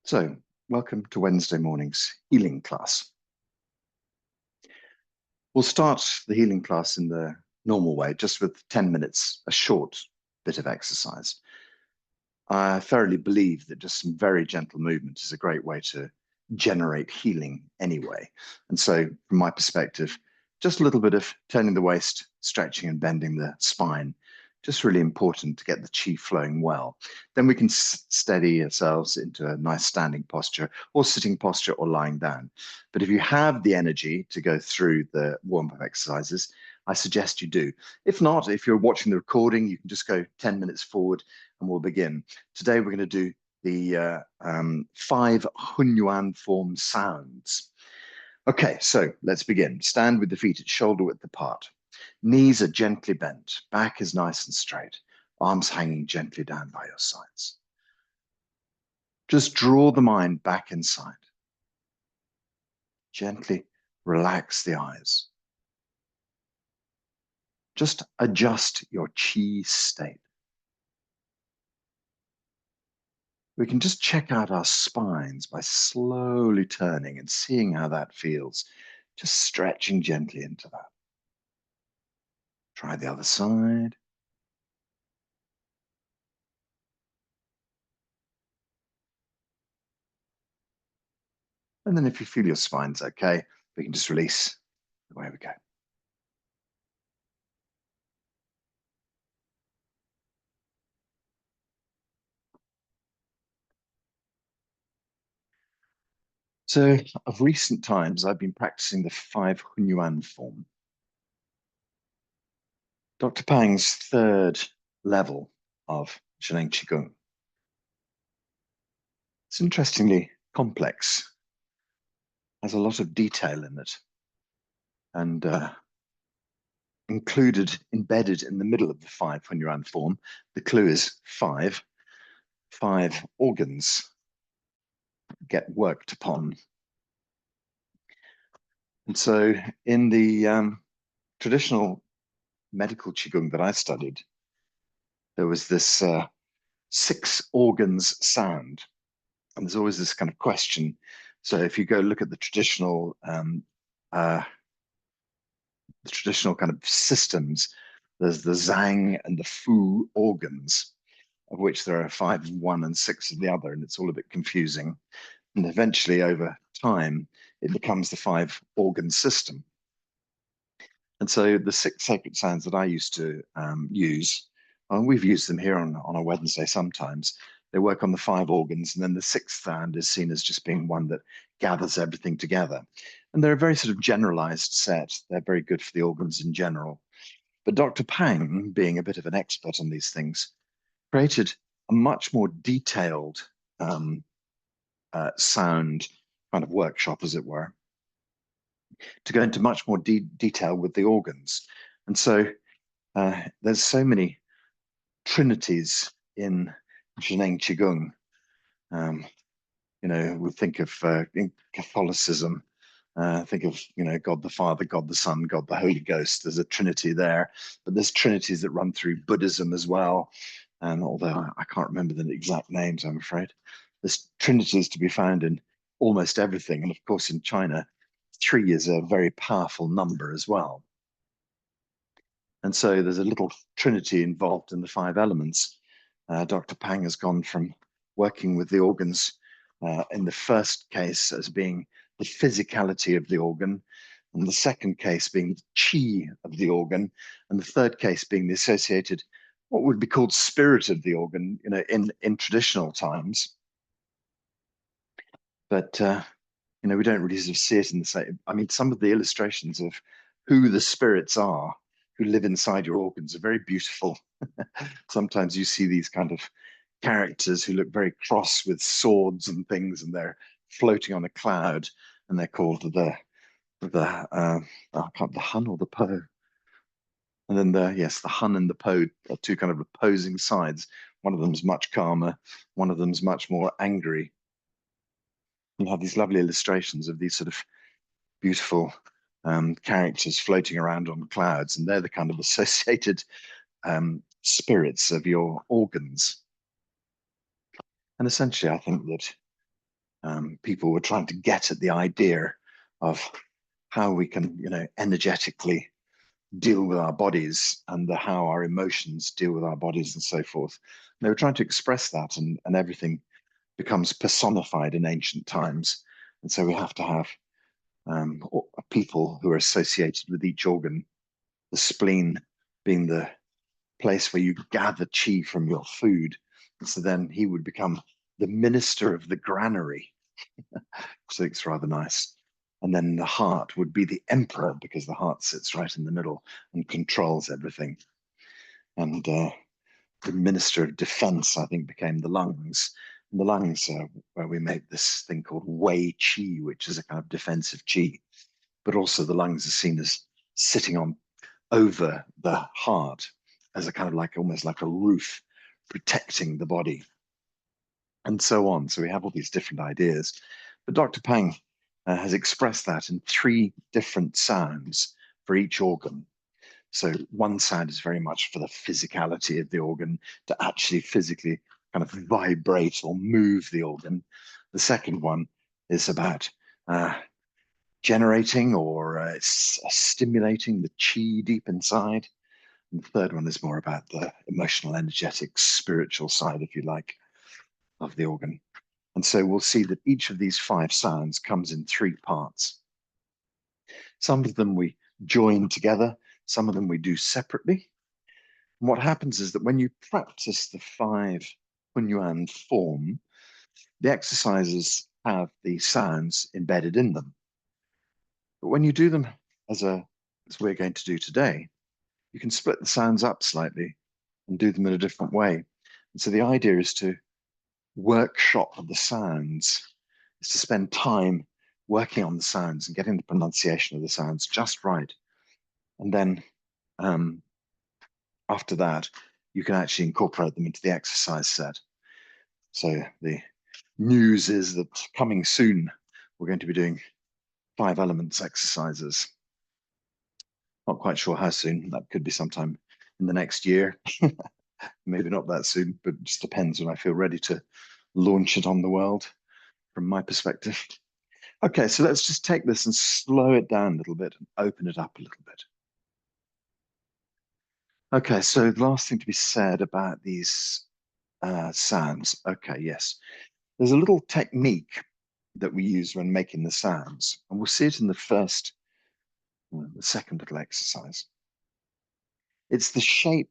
So, welcome to Wednesday morning's healing class. We'll start the healing class in the normal way, just with 10 minutes, a short bit of exercise. I thoroughly believe that just some very gentle movement is a great way to generate healing anyway. And so, from my perspective, just a little bit of turning the waist, stretching and bending the spine, just really important to get the qi flowing well. Then we can steady ourselves into a nice standing posture or sitting posture or lying down. But if you have the energy to go through the warm-up exercises, I suggest you do. If not, if you're watching the recording, you can just go 10 minutes forward and we'll begin. Today we're going to do the 5 Hunyuan form sounds. Okay, so let's begin. Stand with the feet at shoulder width apart. Knees are gently bent, back is nice and straight, arms hanging gently down by your sides. Just draw the mind back inside. Gently relax the eyes. Just adjust your qi state. We can just check out our spines by slowly turning and seeing how that feels, just stretching gently into that. Try the other side. And then if you feel your spine's okay, we can just release. Away we go. So of recent times, I've been practicing the 5 Hunyuan form. Dr. Pang's third level of Zheneng Qigong. It's interestingly complex, has a lot of detail in it, and embedded in the middle of the 5 Hunyuan form. The clue is 5 organs get worked upon. And so in the traditional medical Qigong that I studied, there was this 6 organs sound. And there's always this kind of question. So if you go look at the traditional kind of systems, there's the Zhang and the Fu organs, of which there are 5 of one and 6 of the other, and it's all a bit confusing. And eventually, over time, it becomes the 5 organ system. And so the 6 sacred sounds that I used to use, and we've used them here on a Wednesday sometimes, they work on the 5 organs, and then the 6th sound is seen as just being one that gathers everything together. And they're a very sort of generalized set. They're very good for the organs in general. But Dr. Pang, being a bit of an expert on these things, created a much more detailed sound kind of workshop, as it were, to go into much more detail with the organs. And so there's so many trinities in Zheneng Qigong. We think of in Catholicism, think of, God the Father, God the Son, God the Holy Ghost. There's a trinity there, but there's trinities that run through Buddhism as well. And although I can't remember the exact names, I'm afraid, there's trinities to be found in almost everything. And of course, in China, 3 is a very powerful number as well. And so there's a little trinity involved in the 5 elements. Dr. Pang has gone from working with the organs in the first case as being the physicality of the organ, and the second case being the qi of the organ, and the third case being the associated, what would be called spirit of the organ, in traditional times. But we don't really sort of see it in the same. I mean, some of the illustrations of who the spirits are who live inside your organs are very beautiful. Sometimes you see these kind of characters who look very cross with swords and things, and they're floating on a cloud, and they're called the Hun or the Po. And then the Hun and the Po are 2 kind of opposing sides. One of them's much calmer, one of them's much more angry. You have these lovely illustrations of these sort of beautiful characters floating around on clouds, and they're the kind of associated spirits of your organs. And essentially, I think that people were trying to get at the idea of how we can, energetically deal with our bodies and how our emotions deal with our bodies and so forth. And they were trying to express that, and everything becomes personified in ancient times. And so we have to have people who are associated with each organ, the spleen being the place where you gather chi from your food. And so then he would become the minister of the granary. So it's rather nice. And then the heart would be the emperor, because the heart sits right in the middle and controls everything. And the minister of defense, I think, became the lungs. And the lungs are where we make this thing called wei qi, which is a kind of defensive qi. But also the lungs are seen as sitting on over the heart as a kind of almost like a roof protecting the body, and so on. So we have all these different ideas. But Dr. Pang has expressed that in 3 different sounds for each organ. So one sound is very much for the physicality of the organ, to actually physically kind of vibrate or move the organ. The second one is about generating or stimulating the chi deep inside. And the third one is more about the emotional, energetic, spiritual side, if you like, of the organ. And so we'll see that each of these 5 sounds comes in 3 parts. Some of them we join together, some of them we do separately. And what happens is that when you practice the 5 Yuan form, the exercises have the sounds embedded in them. But when you do them as we're going to do today, you can split the sounds up slightly and do them in a different way. And so the idea is to workshop the sounds, is to spend time working on the sounds and getting the pronunciation of the sounds just right. And then after that, you can actually incorporate them into the exercise set. So the news is that coming soon, we're going to be doing 5 elements exercises. Not quite sure how soon. That could be sometime in the next year. Maybe not that soon, but it just depends when I feel ready to launch it on the world from my perspective. Okay, so let's just take this and slow it down a little bit and open it up a little bit. Okay, so the last thing to be said about these sounds. Okay, yes. There's a little technique that we use when making the sounds, and we'll see it in the second little exercise. It's the shape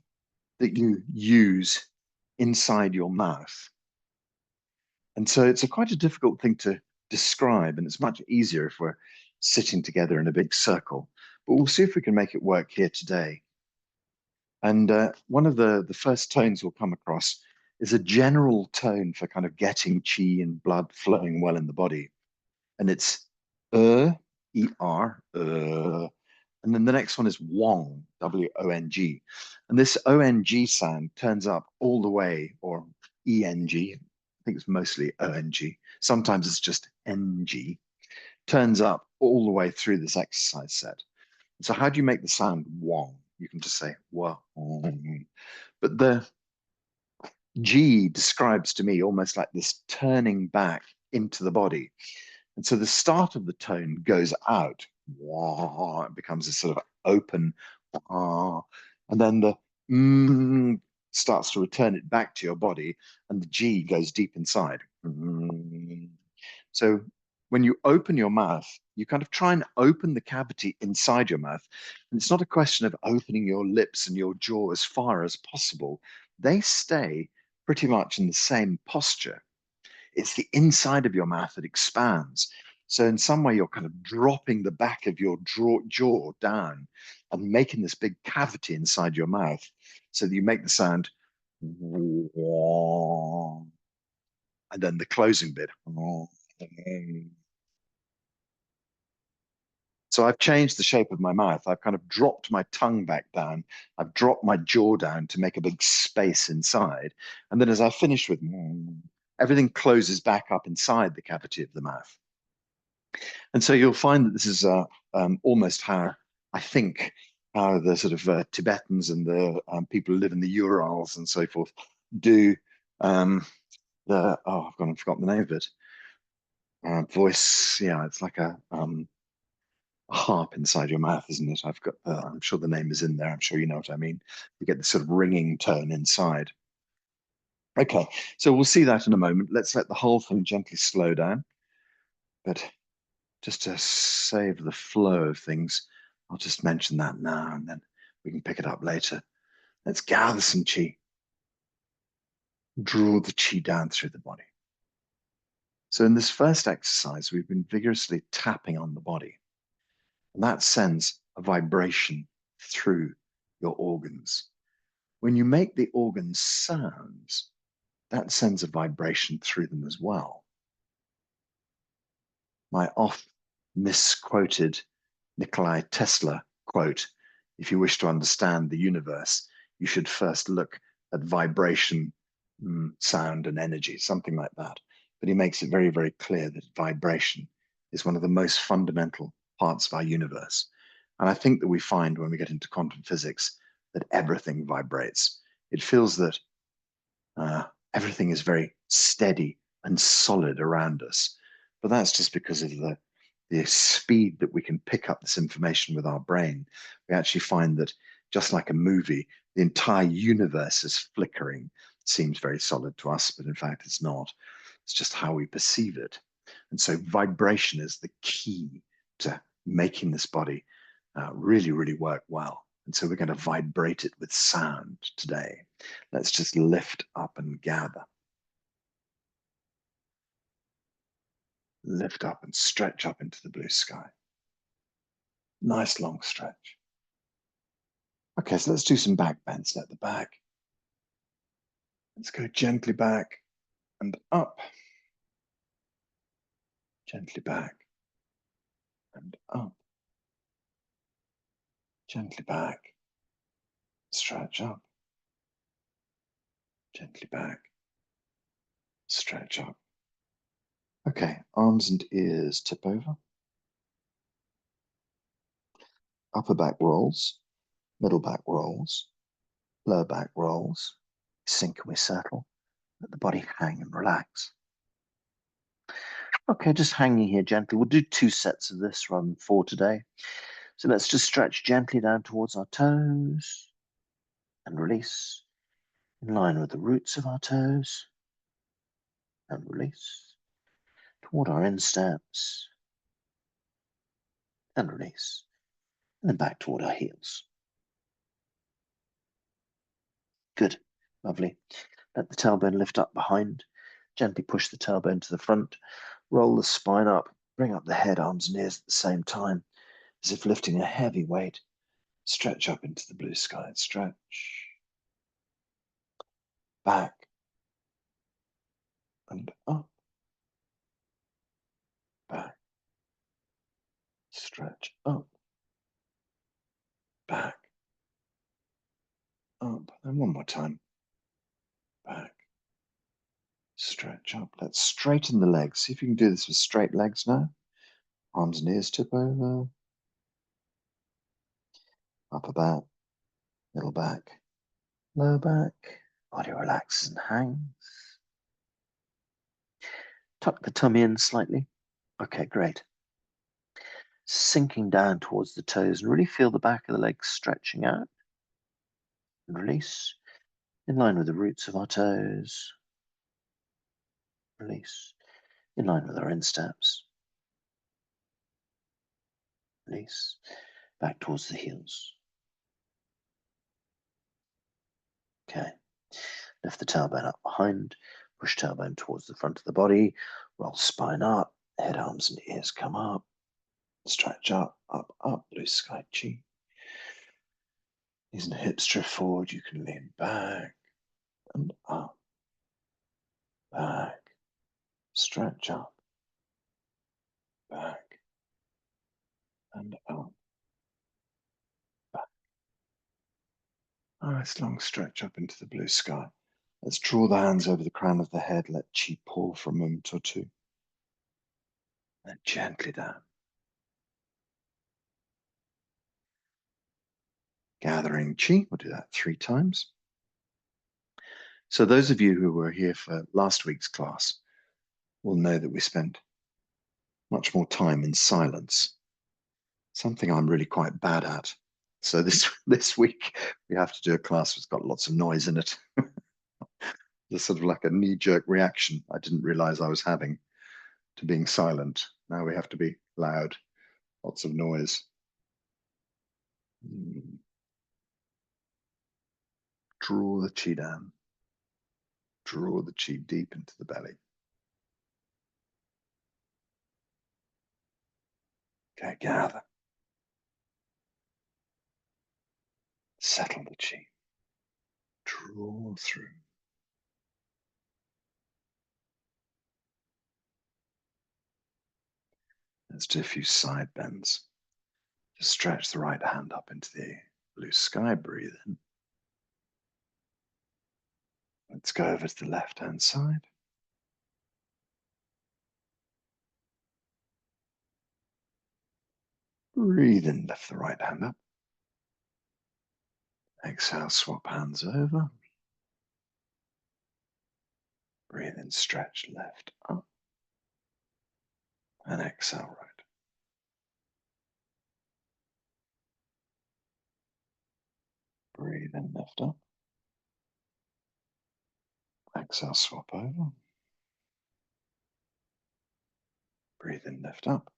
that you use inside your mouth. And so it's quite a difficult thing to describe, and it's much easier if we're sitting together in a big circle. But we'll see if we can make it work here today. And one of the first tones we'll come across is a general tone for kind of getting chi and blood flowing well in the body. And it's E-R, and then the next one is Wong, W-O-N-G. And this O-N-G sound turns up all the way, or E-N-G, I think it's mostly O-N-G. Sometimes it's just N-G, turns up all the way through this exercise set. So how do you make the sound Wong? You can just say Wong. But the G describes to me almost like this turning back into the body. And so the start of the tone goes out. It becomes a sort of open, and then the starts to return it back to your body, and the G goes deep inside. So when you open your mouth, you kind of try and open the cavity inside your mouth. And it's not a question of opening your lips and your jaw as far as possible. They stay pretty much in the same posture. It's the inside of your mouth that expands. So in some way, you're kind of dropping the back of your jaw down and making this big cavity inside your mouth so that you make the sound, and then the closing bit. So I've changed the shape of my mouth. I've kind of dropped my tongue back down. I've dropped my jaw down to make a big space inside. And then as I finish with, everything closes back up inside the cavity of the mouth. And so you'll find that this is almost how I think how the sort of Tibetans and the people who live in the Urals and so forth do I've forgotten the name of it. voice. Yeah, it's like a harp inside your mouth, isn't it? I've got, I'm sure the name is in there. I'm sure you know what I mean. You get this sort of ringing tone inside. Okay, so we'll see that in a moment. Let's let the whole thing gently slow down. But just to save the flow of things, I'll just mention that now and then we can pick it up later. Let's gather some chi. Draw the chi down through the body. So in this first exercise, we've been vigorously tapping on the body. And that sends a vibration through your organs. When you make the organs sounds, that sends a vibration through them as well. My oft misquoted Nikola Tesla quote, if you wish to understand the universe, you should first look at vibration, sound, and energy, something like that. But he makes it very, very clear that vibration is one of the most fundamental parts of our universe. And I think that we find when we get into quantum physics that everything vibrates. It feels that everything is very steady and solid around us. But that's just because of the speed that we can pick up this information with our brain. We actually find that just like a movie, the entire universe is flickering. It seems very solid to us, but in fact it's not. It's just how we perceive it. And so vibration is the key to making this body really, really work well. And so we're going to vibrate it with sound today. Let's just lift up and gather. Lift up and stretch up into the blue sky. Nice long stretch. Okay, so let's do some back bends. Let the back. Let's go gently back and up. Gently back and up. Gently back. Stretch up. Gently back. Stretch up. Okay, arms and ears tip over. Upper back rolls, middle back rolls, lower back rolls. Sink and we settle. Let the body hang and relax. Okay, just hanging here gently. We'll do 2 sets of this rather than 4 today. So let's just stretch gently down towards our toes and release in line with the roots of our toes and release toward our insteps and release and then back toward our heels. Good, lovely. Let the tailbone lift up behind. Gently push the tailbone to the front. Roll the spine up. Bring up the head, arms and ears at the same time, as if lifting a heavy weight. Stretch up into the blue sky. Stretch. Back. And up. Back. Stretch up. Back. Up. And one more time. Back. Stretch up. Let's straighten the legs. See if you can do this with straight legs now. Arms and ears tip over. Upper back. Middle back. Lower back. Body relaxes and hangs. Tuck the tummy in slightly. Okay, great. Sinking down towards the toes and really feel the back of the legs stretching out. And release in line with the roots of our toes. Release in line with our insteps. Release back towards the heels. Okay. Lift the tailbone up behind. Push tailbone towards the front of the body. Roll spine up. Head, arms, and ears come up. Stretch up, up, up. Blue sky chi. Knees and hips drift forward. You can lean back and up. Back. Stretch up. Back. And up. Back. Nice long stretch up into the blue sky. Let's draw the hands over the crown of the head. Let chi pour for a moment or two. Then gently down. Gathering chi. We'll do that 3 times. So those of you who were here for last week's class will know that we spent much more time in silence, something I'm really quite bad at. So this week we have to do a class that's got lots of noise in it. There's sort of like a knee-jerk reaction I didn't realize I was having to being silent. Now we have to be loud, lots of noise. Draw the chi down. Draw the chi deep into the belly. Okay, gather. Settle the chi. Draw through. Let's do a few side bends. Just stretch the right hand up into the blue sky. Breathe in. Let's go over to the left-hand side. Breathe in, lift the right hand up. Exhale, swap hands over. Breathe in, stretch left up. And exhale, right. Breathe in, lift up. Exhale, swap over. Breathe in, lift up.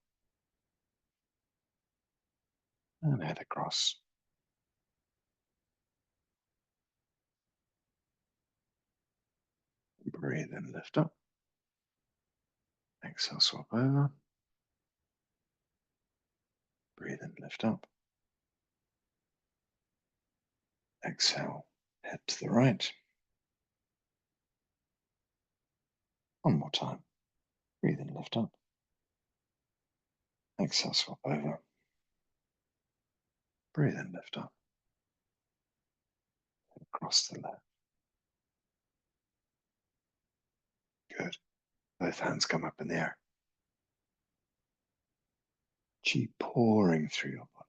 And head across. Breathe in, lift up. Exhale, swap over. Breathe in, lift up. Exhale, head to the right. One more time. Breathe in, lift up. Exhale, swap over. Breathe in, lift up. Across the left. Good. Both hands come up in the air. Chi pouring through your body.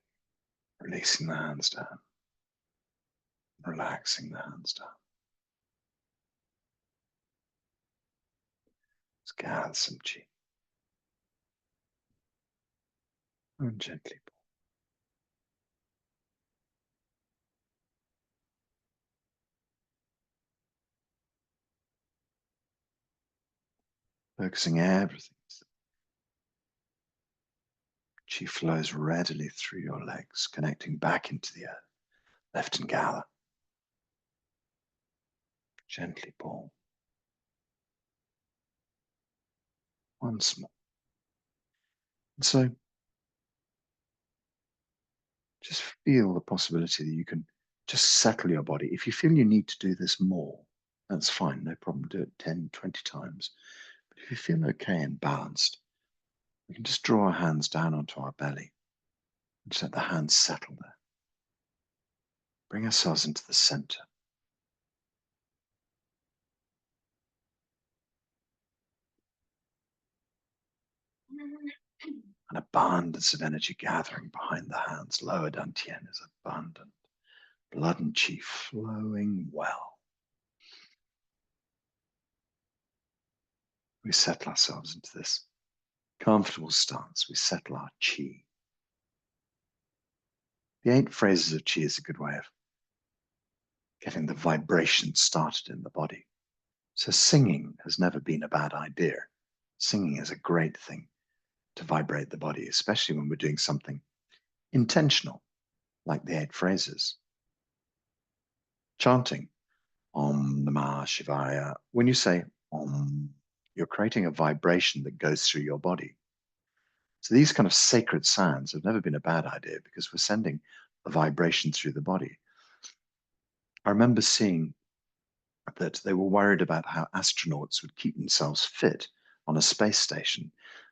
Releasing the hands down. Relaxing the hands down. Let's gather some chi. And gently pour. Focusing everything. Chi flows readily through your legs, connecting back into the earth. Lift and gather. Gently pull. Once more. And so just feel the possibility that you can just settle your body. If you feel you need to do this more, that's fine, no problem. Do it 10, 20 times. But if you feel okay and balanced, we can just draw our hands down onto our belly and just let the hands settle there. Bring ourselves into the center. An abundance of energy gathering behind the hands. Lower dantian is abundant. Blood and chi flowing well. We settle ourselves into this comfortable stance. We settle our chi. The 8 phrases of chi is a good way of getting the vibration started in the body. So singing has never been a bad idea. Singing is a great thing to vibrate the body, especially when we're doing something intentional, like the 8 phrases. Chanting, Om Namah Shivaya. When you say Om, you're creating a vibration that goes through your body. So these kind of sacred sounds have never been a bad idea because we're sending a vibration through the body. I remember seeing that they were worried about how astronauts would keep themselves fit on a space station.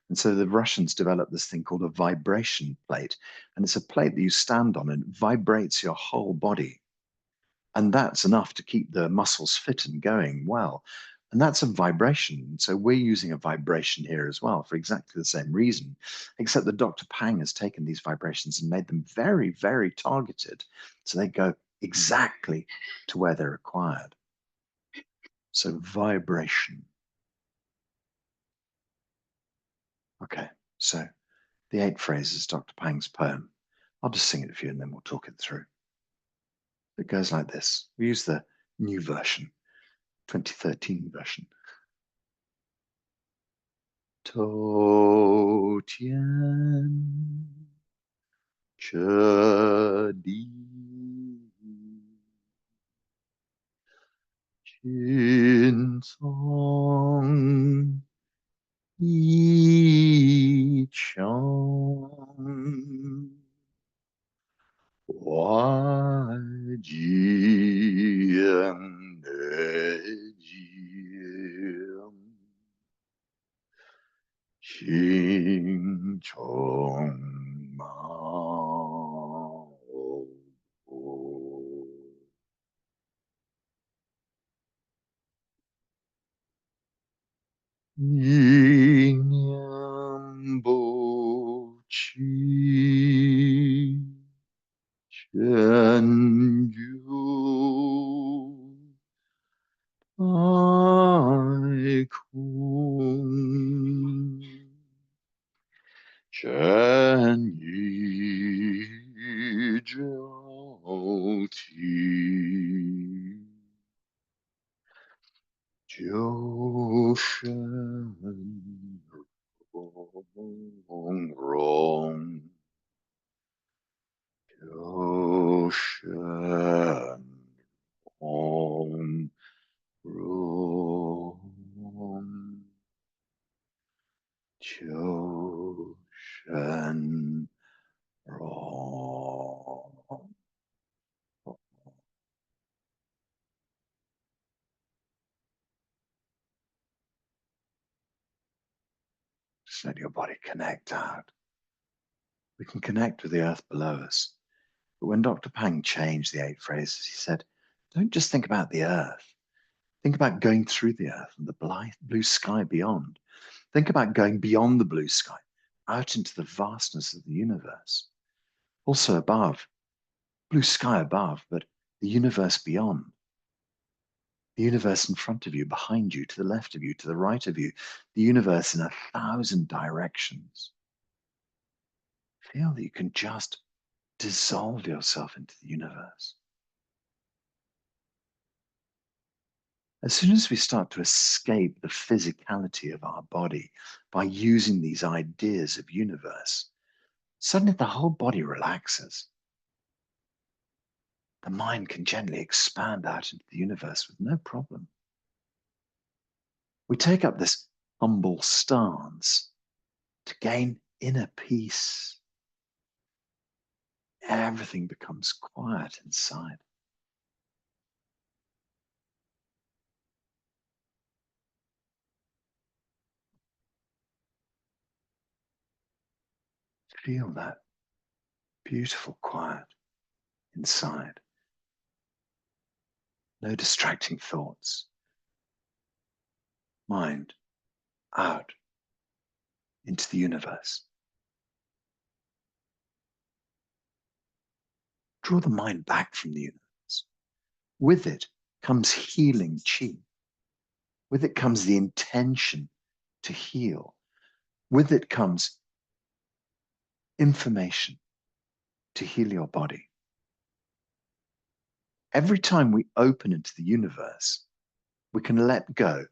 And so the Russians developed this thing called a vibration plate. And it's a plate that you stand on and it vibrates your whole body. And that's enough to keep the muscles fit and going well. And that's a vibration. So we're using a vibration here as well for exactly the same reason, except that Dr. Pang has taken these vibrations and made them very, very targeted. So they go exactly to where they're required. So vibration. Okay, So the 8 phrases, Dr. Pang's poem. I'll just sing it for you and then we'll talk it through. It goes like this. We use the new version, 2013 version. To Tian Che Di Chin Song Yi Chang Hua Jian Jian Xing Chong Mao Yin Yang Bo Qi Chen Yu Tai Kung Chen Yi Zhao Ti Jiu Shen Rong Rong Jiu Shen Rong Rong Jiu Shen Rong. Just let your body connect out. We can connect with the earth below us. But when Dr. Pang changed the 8 phrases, he said, don't just think about the earth. Think about going through the earth and the blue sky beyond. Think about going beyond the blue sky, out into the vastness of the universe. Also above, blue sky above, but the universe beyond. The universe in front of you, behind you, to the left of you, to the right of you. The universe in 1,000 directions. Feel that you can just dissolve yourself into the universe. As soon as we start to escape the physicality of our body by using these ideas of universe, suddenly the whole body relaxes. The mind can gently expand out into the universe with no problem. We take up this humble stance to gain inner peace. Everything becomes quiet inside. Feel that beautiful quiet inside. No distracting thoughts. Mind out into the universe. Draw the mind back from the universe. With it comes healing qi. With it comes the intention to heal. With it comes information to heal your body. Every time we open into the universe, we can let go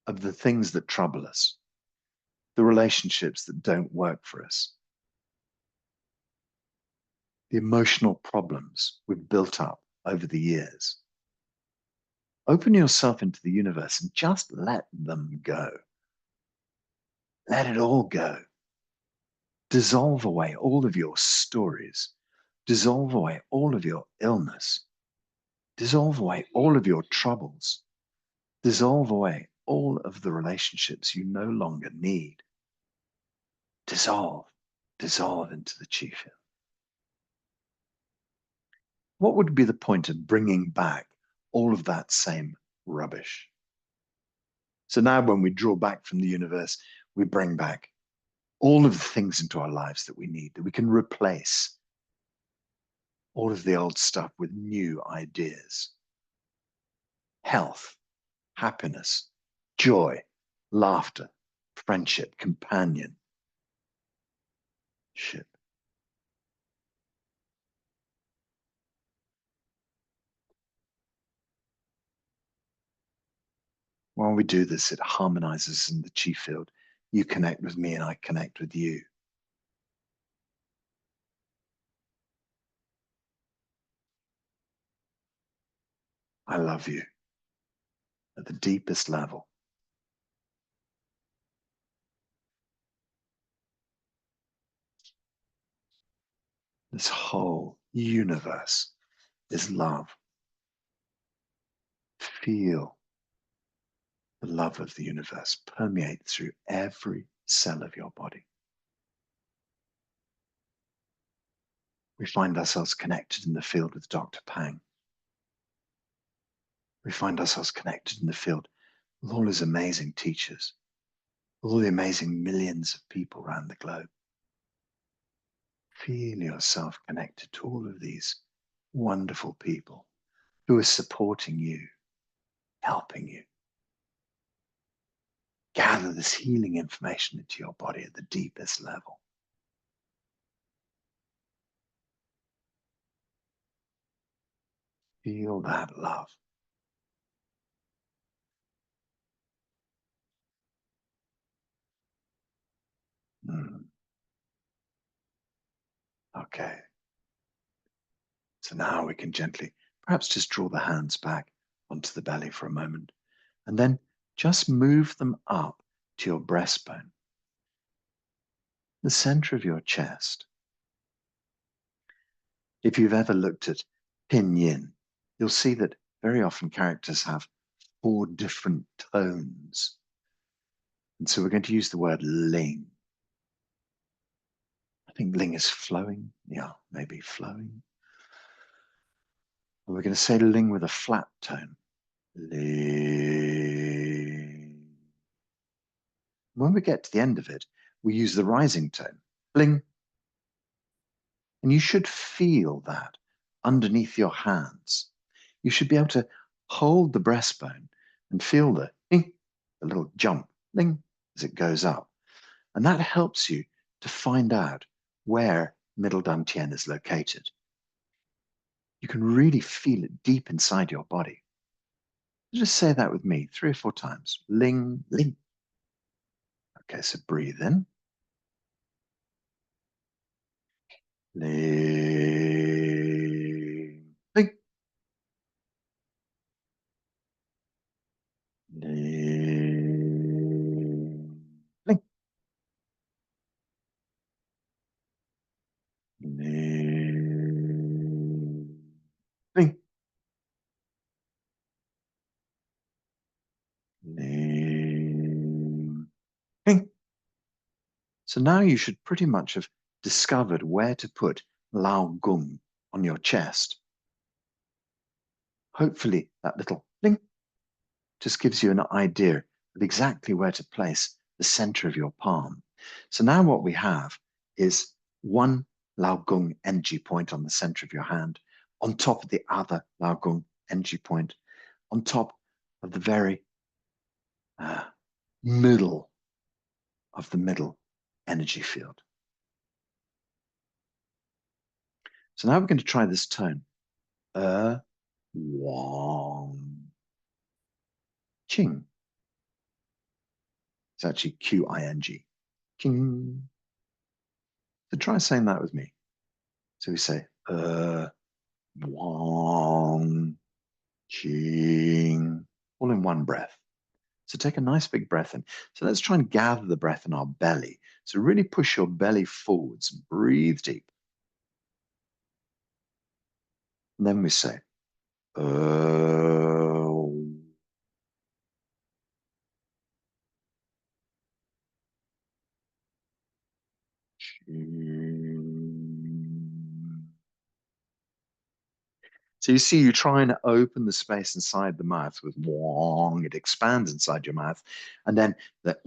of the things that trouble us, the relationships that don't work for us, the emotional problems we've built up over the years. Open yourself into the universe and just let them go. Let it all go. Dissolve away all of your stories. Dissolve away all of your illness. Dissolve away all of your troubles. Dissolve away all of the relationships you no longer need. Dissolve, dissolve into the qi field. What would be the point of bringing back all of that same rubbish? So now when we draw back from the universe, we bring back all of the things into our lives that we need, that we can replace all of the old stuff with new ideas. Health, happiness, joy, laughter, friendship, companion, ship. While we do this, it harmonizes in the chi field. You connect with me and I connect with you. I love you at the deepest level. This whole universe is love. Feel the love of the universe permeate through every cell of your body. We find ourselves connected in the field with Dr. Pang. We find ourselves connected in the field with all his amazing teachers, all the amazing millions of people around the globe. Feel yourself connected to all of these wonderful people who are supporting you, helping you. Gather this healing information into your body at the deepest level. Feel that love. Okay. So now we can gently, perhaps just draw the hands back onto the belly for a moment, and then just move them up to your breastbone, the center of your chest. If you've ever looked at pinyin, you'll see that very often characters have 4 different tones. And so we're going to use the word ling. I think ling is flowing. Yeah, maybe flowing. And we're going to say ling with a flat tone. Ling. When we get to the end of it, we use the rising tone. Ling. And you should feel that underneath your hands. You should be able to hold the breastbone and feel the ling, the little jump, ling, as it goes up. And that helps you to find out where middle dantian is located. You can really feel it deep inside your body. Just say that with me 3 or 4 times. Ling, ling. Okay, so breathe in. Ling, ling. Ling, ling. Ling, ling. Ling, ling. So now you should pretty much have discovered where to put Lao Gung on your chest. Hopefully that little ling just gives you an idea of exactly where to place the center of your palm. So now what we have is one Lao Gung energy point on the center of your hand, on top of the other Lao Gung energy point, on top of the very middle of the middle energy field. So now we're going to try this tone. Wang. Qing. It's actually Qing. Qing. So try saying that with me. So we say, Wang, Qing, all in one breath. So take a nice big breath in. So let's try and gather the breath in our belly. So really push your belly forwards, breathe deep. And then we say, so you see, you try and open the space inside the mouth with wong, it expands inside your mouth. And then the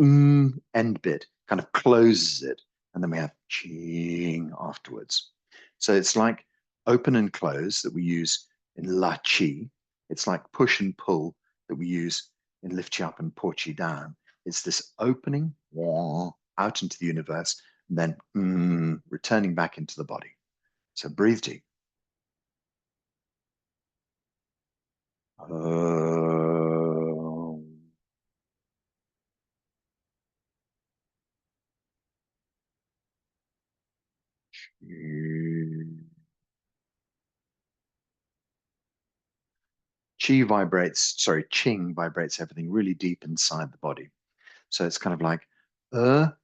end bit kind of closes it. And then we have qing afterwards. So it's like open and close that we use in La Chi. It's like push and pull that we use in Lift You Up and Pour You Down. It's this opening wong, out into the universe, and then returning back into the body. So breathe deep. Qing vibrates everything really deep inside the body. So it's kind of like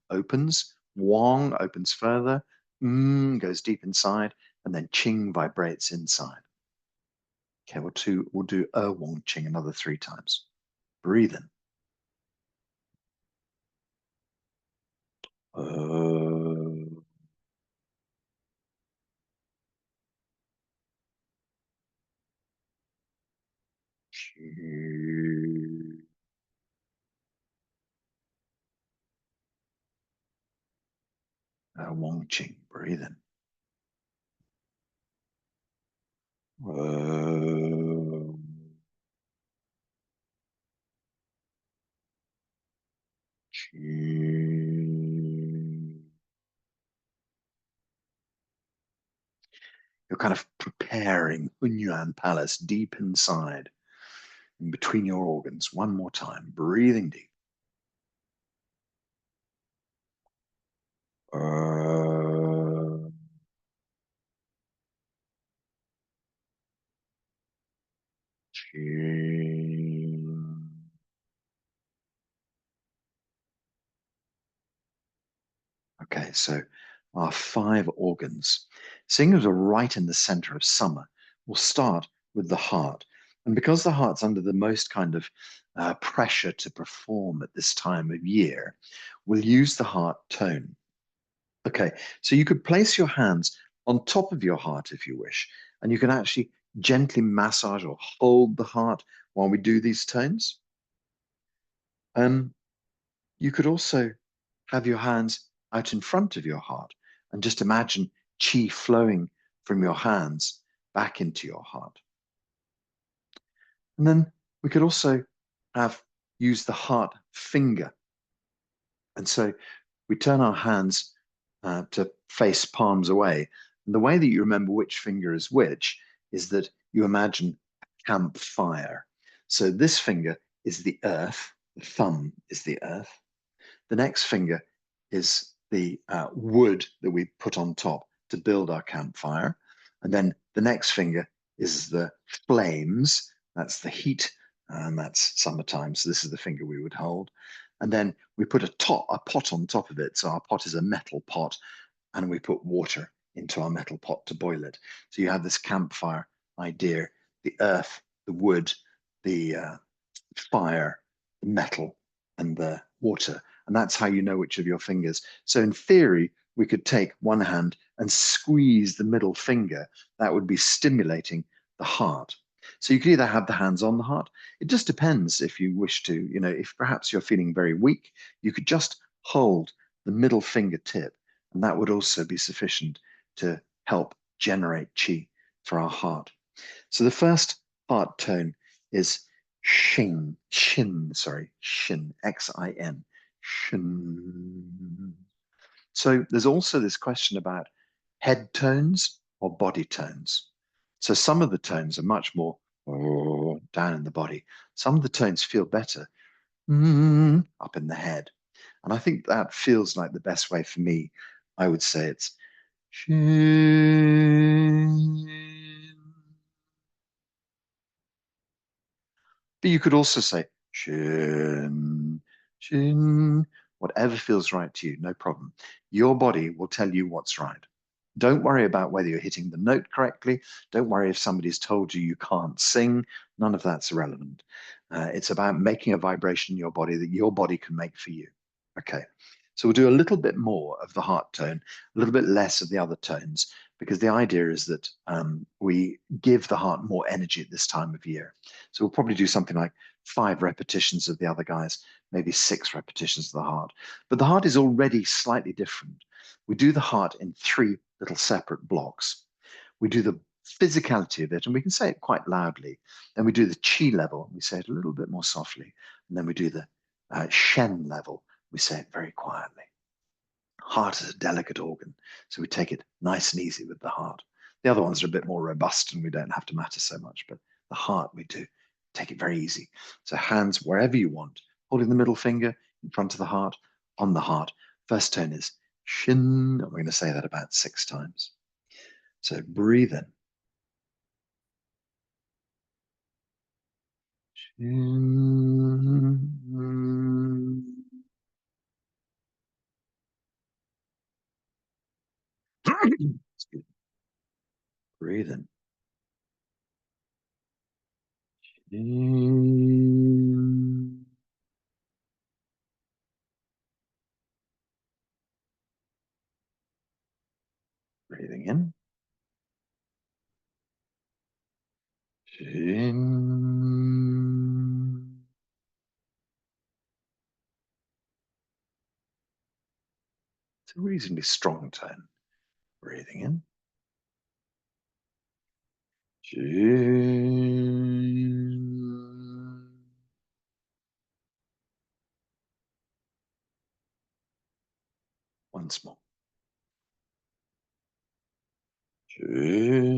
opens, Wong opens further, goes deep inside, and then Qing vibrates inside. Okay, we'll do Wong Qing another 3 times. Breathe in. Wong Qing, breathe in. You're kind of preparing Yuan Palace deep inside, in between your organs. One more time, breathing deep. Okay, so our 5 organs. Seeing as we're right in the center of summer, we'll start with the heart. And because the heart's under the most kind of pressure to perform at this time of year, we'll use the heart tone. Okay, so you could place your hands on top of your heart if you wish, and you can actually gently massage or hold the heart while we do these tones. You could also have your hands out in front of your heart and just imagine chi flowing from your hands back into your heart. And then we could also use the heart finger. And so we turn our hands to face palms away. And the way that you remember which finger is which is that you imagine a campfire. So this finger is the earth, the thumb is the earth. The next finger is the wood that we put on top to build our campfire. And then the next finger is the flames. That's the heat, and that's summertime. So this is the finger we would hold. And then we put a pot on top of it. So our pot is a metal pot, and we put water into our metal pot to boil it. So you have this campfire idea, the earth, the wood, the fire, the metal, and the water. And that's how you know which of your fingers. So in theory, we could take one hand and squeeze the middle finger. That would be stimulating the heart. So you could either have the hands on the heart. It just depends if you wish to, if perhaps you're feeling very weak, you could just hold the middle fingertip, and that would also be sufficient to help generate chi for our heart. So the first heart tone is shin, Xin, Xin. Shin. So there's also this question about head tones or body tones. So some of the tones are much more down in the body. Some of the tones feel better up in the head. And I think that feels like the best way for me. I would say it's shin. But you could also say shin, shin, whatever feels right to you, no problem. Your body will tell you what's right. Don't worry about whether you're hitting the note correctly. Don't worry if somebody's told you you can't sing. None of that's irrelevant. It's about making a vibration in your body that your body can make for you. Okay, so we'll do a little bit more of the heart tone, a little bit less of the other tones, because the idea is that we give the heart more energy at this time of year. So we'll probably do something like 5 repetitions of the other guys, maybe 6 repetitions of the heart. But the heart is already slightly different. We do the heart in 3 little separate blocks. We do the physicality of it, and we can say it quite loudly. Then we do the chi level, we say it a little bit more softly. And then we do the shen level, we say it very quietly. Heart is a delicate organ, so we take it nice and easy with the heart. The other ones are a bit more robust and we don't have to matter so much, but the heart we do take it very easy. So hands wherever you want, holding the middle finger in front of the heart, on the heart. First tone is shin, and we're going to say that about 6 times. So breathe in. Shin. Breathe in. Shin. Breathing in. Shin. It's a reasonably strong tone. Breathing in. Shin. Once more. Shin.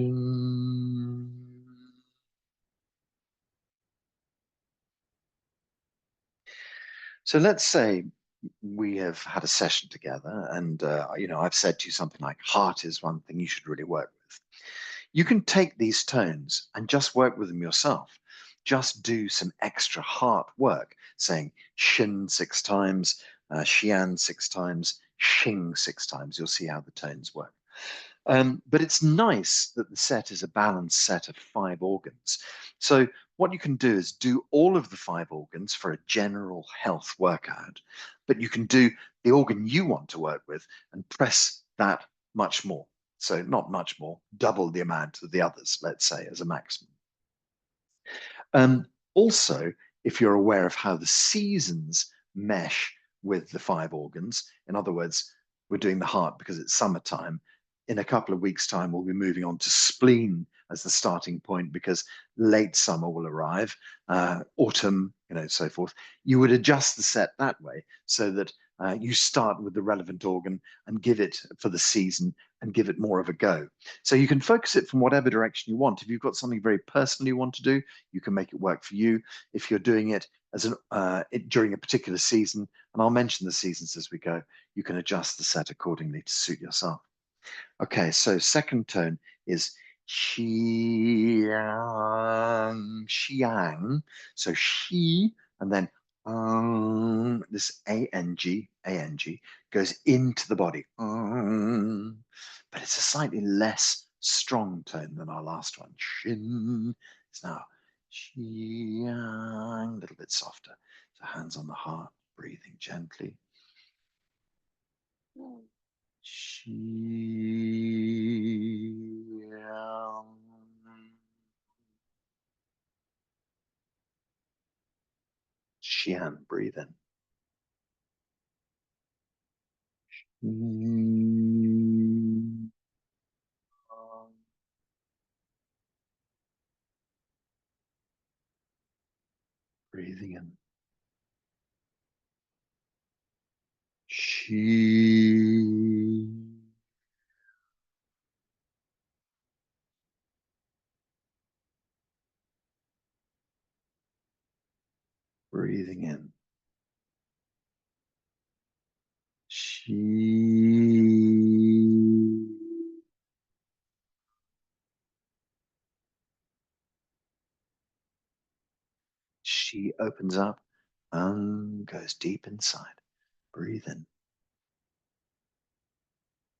So let's say we have had a session together and, I've said to you something like heart is one thing you should really work with. You can take these tones and just work with them yourself. Just do some extra heart work, saying shin 6 times, xian 6 times, xing 6 times. You'll see how the tones work. But it's nice that the set is a balanced set of 5 organs. So what you can do is do all of the 5 organs for a general health workout, but you can do the organ you want to work with and press that much more. So not much more, double the amount of the others, let's say, as a maximum. Also, if you're aware of how the seasons mesh with the 5 organs, in other words, we're doing the heart because it's summertime. In a couple of weeks' time, we'll be moving on to spleen as the starting point because late summer will arrive, autumn, so forth. You would adjust the set that way so that you start with the relevant organ and give it for the season and give it more of a go. So you can focus it from whatever direction you want. If you've got something very personal you want to do, you can make it work for you. If you're doing it as during a particular season, and I'll mention the seasons as we go, you can adjust the set accordingly to suit yourself. Okay, so second tone is xiang, xiang. So she, and then this ang goes into the body. But it's a slightly less strong tone than our last one. Shin. It's now xiang, a little bit softer. So hands on the heart, breathing gently. Xian, breathe in. Breathing in. She. Breathing in. She. She opens up and goes deep inside. Breathe in.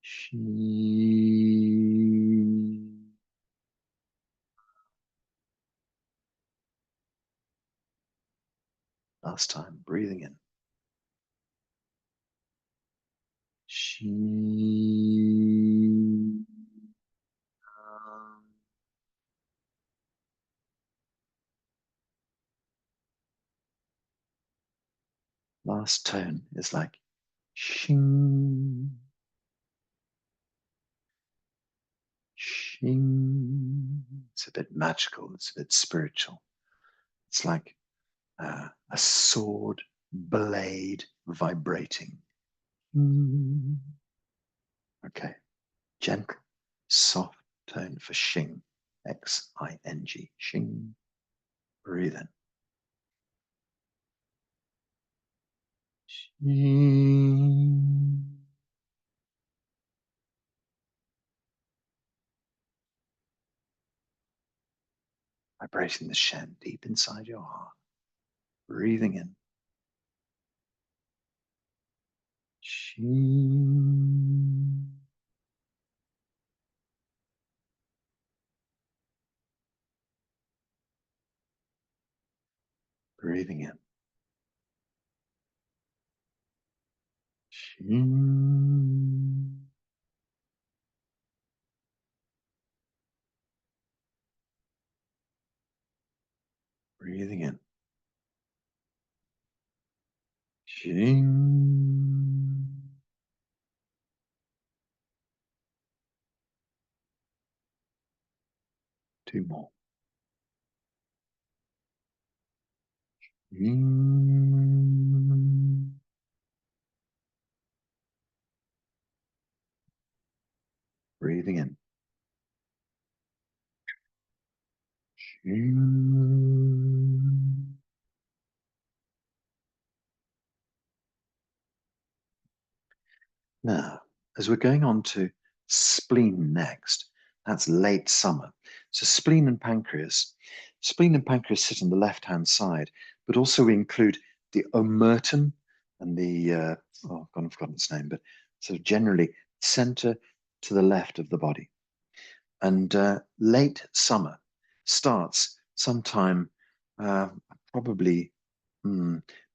She. Last time, breathing in. She. Last tone is like shing, shing. It's a bit magical. It's a bit spiritual. It's like a sword blade vibrating. Okay, gentle, soft tone for Xing, X-I-N-G, Xing. Breathe in. Xing. Vibrating the Shen deep inside your heart. Breathing in. Xing. Breathing in. Xing. Breathing in. Xing. Two more. Xing. Breathing in. Xing. Now, as we're going on to spleen next, that's late summer. So spleen and pancreas sit on the left-hand side, but also we include the omertum and the, oh, I've forgotten its name, but sort of generally center to the left of the body. And late summer starts sometime probably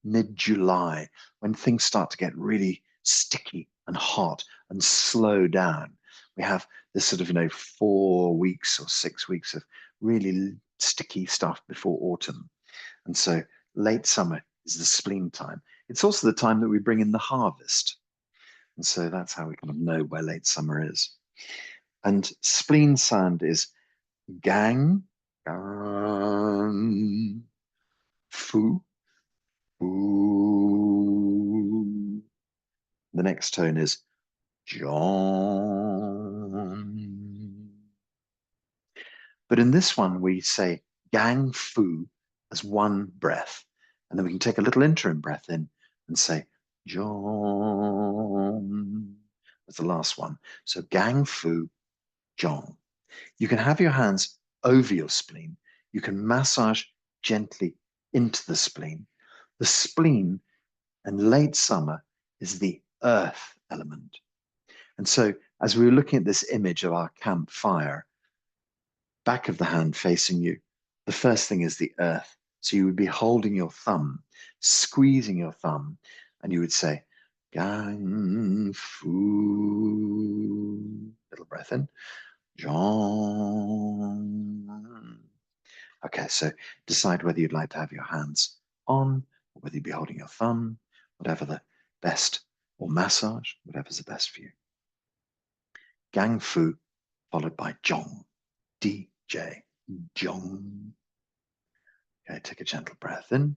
mid-July, when things start to get really sticky and hot and slow down. We have this sort of, 4 weeks or 6 weeks of really sticky stuff before autumn. And so late summer is the spleen time. It's also the time that we bring in the harvest. And so that's how we kind of know where late summer is. And spleen sound is gang, gang, fu, fu. The next tone is John. But in this one, we say gang fu as one breath. And then we can take a little interim breath in and say John. That's the last one. So gang fu, John. You can have your hands over your spleen. You can massage gently into the spleen. The spleen in late summer is the earth element. And so as we were looking at this image of our campfire, back of the hand facing you, the first thing is the earth. So you would be holding your thumb, squeezing your thumb, and you would say, Gang Fu. Little breath in. John. Okay, so decide whether you'd like to have your hands on, or whether you'd be holding your thumb, whatever the best, or massage, whatever's the best for you. Gang Fu, followed by Zhong, DJ, Zhong. Okay, take a gentle breath in.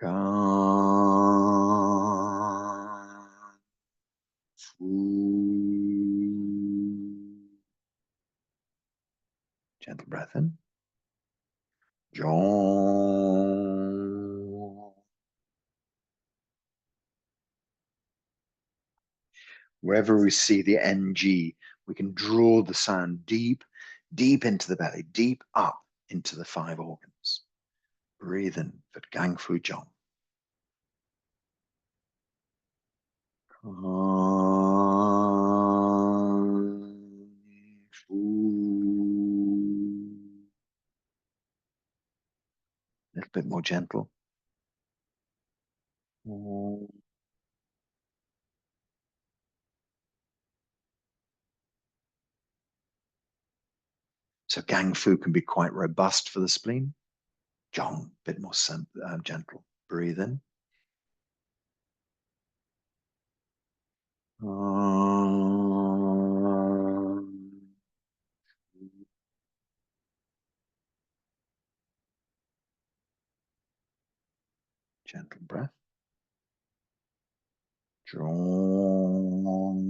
Gang Fu. Gentle breath in. Zhong. Wherever we see the NG, we can draw the sound deep, deep into the belly, deep up into the 5 organs. Breathe in for Gang Fu Zhong. A little bit more gentle. So Gang Fu can be quite robust for the spleen. Zhong, a bit more gentle. Breathe in. Gentle breath. Strong.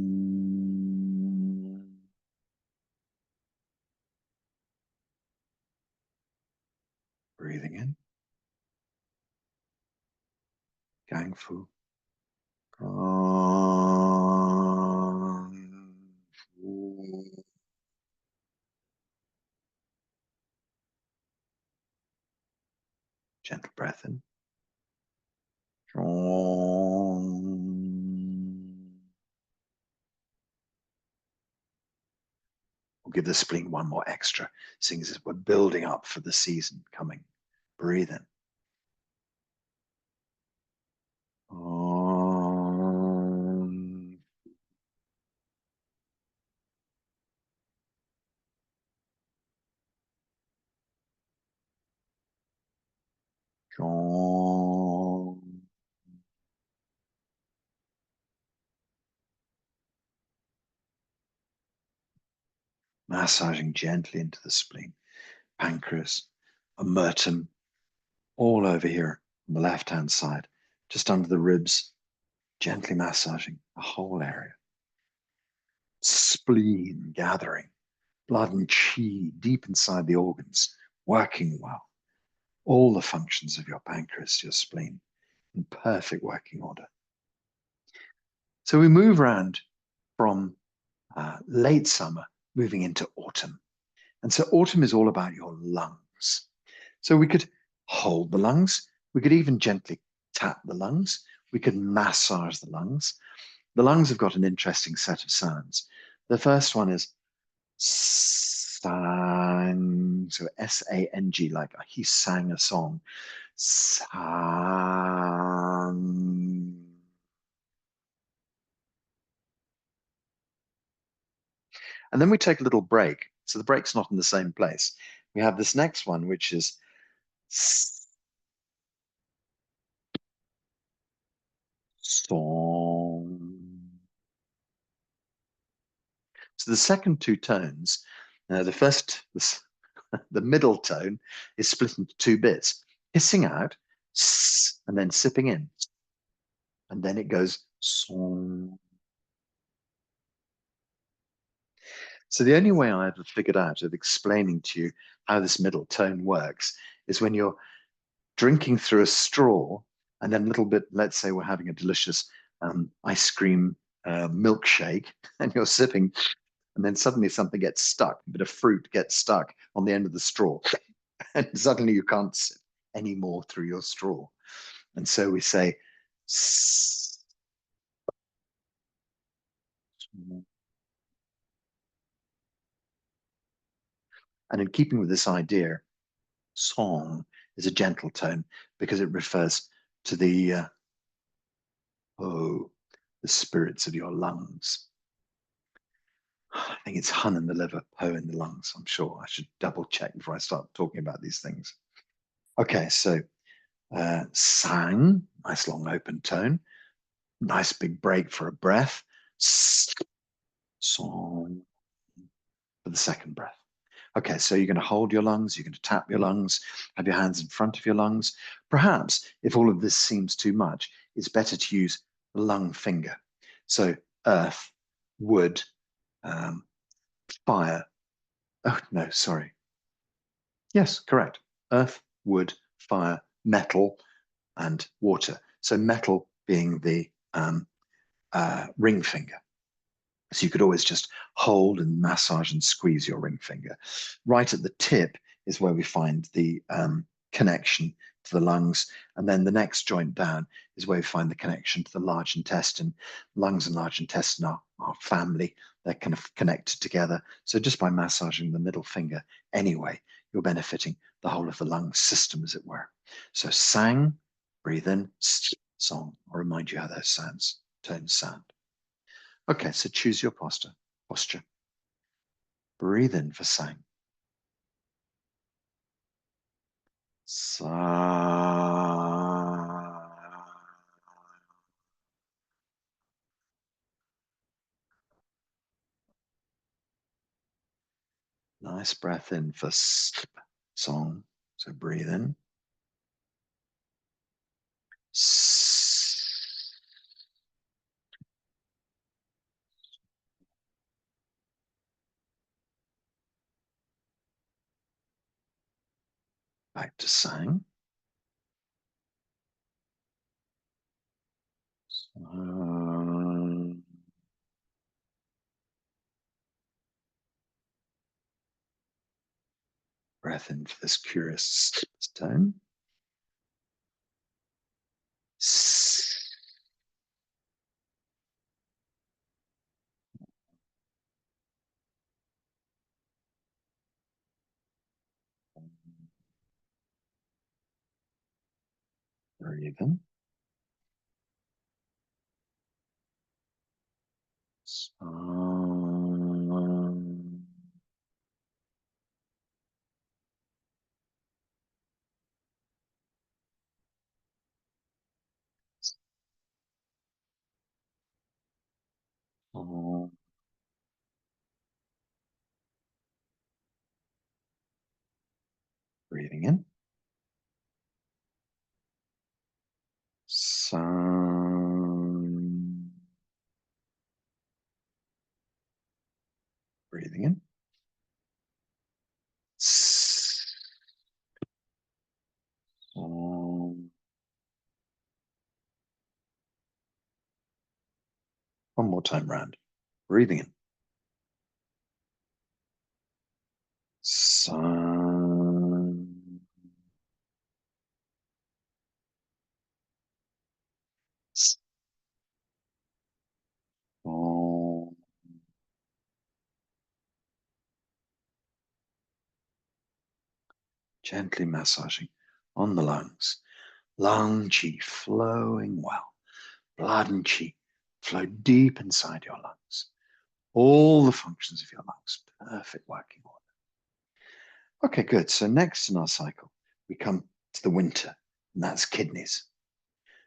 Breathing in. 𝐸𝐴𝐸. Gentle breath in. We'll give the spleen one more extra, seeing as we're building up for the season coming. Breathe in. Massaging gently into the spleen, pancreas, omertum, all over here on the left-hand side, just under the ribs, gently massaging the whole area. Spleen gathering, blood and qi deep inside the organs, working well. All the functions of your pancreas, your spleen, in perfect working order. So we move around from late summer, moving into autumn. And so autumn is all about your lungs. So we could hold the lungs. We could even gently tap the lungs. We could massage the lungs. The lungs have got an interesting set of sounds. The first one is sang, so S-A-N-G, like he sang a song. Sang. And then we take a little break. So the break's not in the same place. We have this next one, which is song. So the second two tones, the middle tone is split into two bits, hissing out, and then sipping in. And then it goes song. So the only way I ever figured out of explaining to you how this middle tone works is when you're drinking through a straw and then a little bit, let's say we're having a delicious ice cream milkshake and you're sipping and then suddenly something gets stuck, a bit of fruit gets stuck on the end of the straw and suddenly you can't sip any more through your straw. And so we say, and in keeping with this idea, song is a gentle tone because it refers to the the spirits of your lungs. I think it's hun in the liver, po in the lungs. I'm sure I should double check before I start talking about these things. Okay, so sang, nice long open tone, nice big break for a breath. Song for the second breath. Okay, so you're going to hold your lungs, you're going to tap your lungs, have your hands in front of your lungs. Perhaps, if all of this seems too much, it's better to use the lung finger. So earth, wood, fire. Oh, no, sorry. Yes, correct. Earth, wood, fire, metal, and water. So metal being the ring finger. So you could always just hold and massage and squeeze your ring finger. Right at the tip is where we find the connection to the lungs. And then the next joint down is where we find the connection to the large intestine. Lungs and large intestine are family. They're kind of connected together. So just by massaging the middle finger anyway, you're benefiting the whole of the lung system, as it were. So sang, breathe in, song. I'll remind you how those tones sound. Okay, so choose your posture. Breathe in for sang. Sa. Nice breath in for song. So breathe in. Back to sang. Breath in for this curious tone. Breathe in. Breathing in. Sun. Breathing in. One more time round. Breathing in. Sun. Om. Gently massaging on the lungs. Lung qi flowing well. Blood and qi flow deep inside your lungs. All the functions of your lungs, perfect working order. Okay, good. So next in our cycle, we come to the winter, and that's kidneys.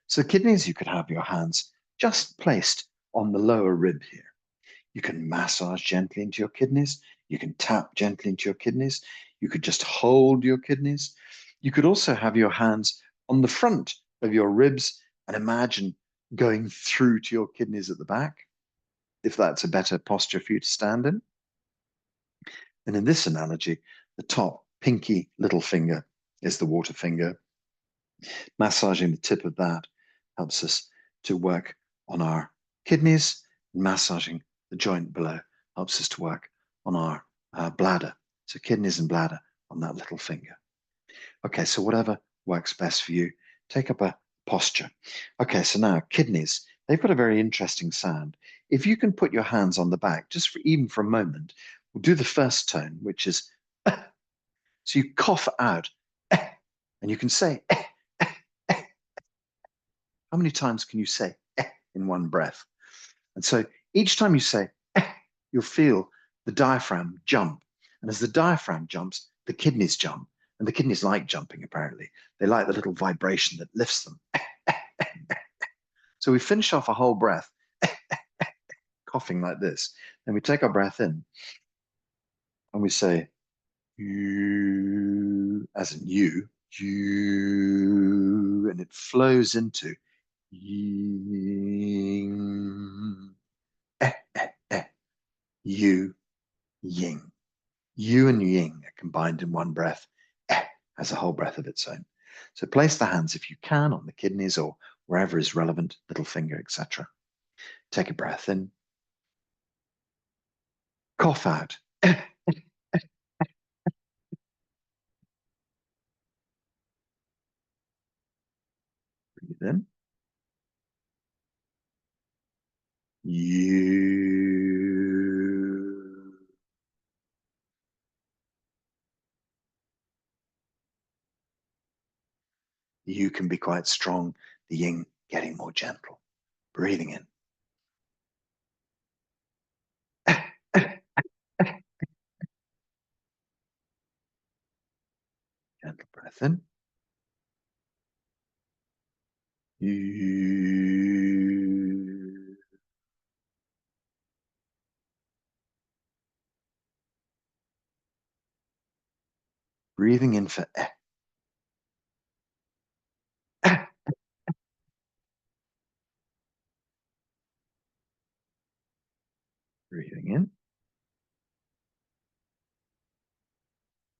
So kidneys, you could have your hands just placed on the lower rib here. You can massage gently into your kidneys. You can tap gently into your kidneys. You could just hold your kidneys. You could also have your hands on the front of your ribs and imagine going through to your kidneys at the back, if that's a better posture for you to stand in. And in this analogy, the top pinky little finger is the water finger. Massaging the tip of that helps us to work on our kidneys. Massaging the joint below helps us to work on our bladder. So kidneys and bladder on that little finger. Okay, so whatever works best for you, take up a posture. Okay, so now kidneys, they've got a very interesting sound. If you can put your hands on the back, just for, even for a moment, we'll do the first tone, which is, so you cough out, and you can say, how many times can you say in one breath? And so each time you say, you'll feel the diaphragm jump. And as the diaphragm jumps, the kidneys jump. And the kidneys like jumping, apparently. They like the little vibration that lifts them. So we finish off a whole breath, coughing like this. Then we take our breath in and we say, you, as in you, and it flows into yin, you, yin. You and yin are combined in one breath, has a whole breath of its own. So place the hands, if you can, on the kidneys or wherever is relevant, little finger, etc. Take a breath in. Cough out. Breathe in. You. You can be quite strong. The yin getting more gentle. Breathing in. Gentle breath in. You. Breathing in for breathing in.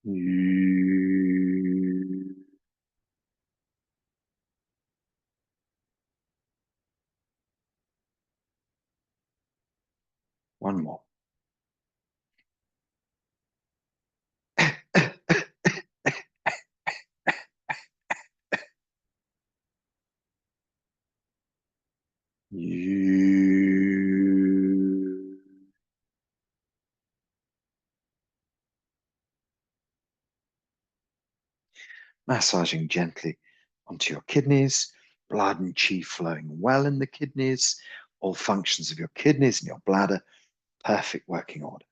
You. One more. You. Massaging gently onto your kidneys, blood and qi flowing well in the kidneys, all functions of your kidneys and your bladder, perfect working order.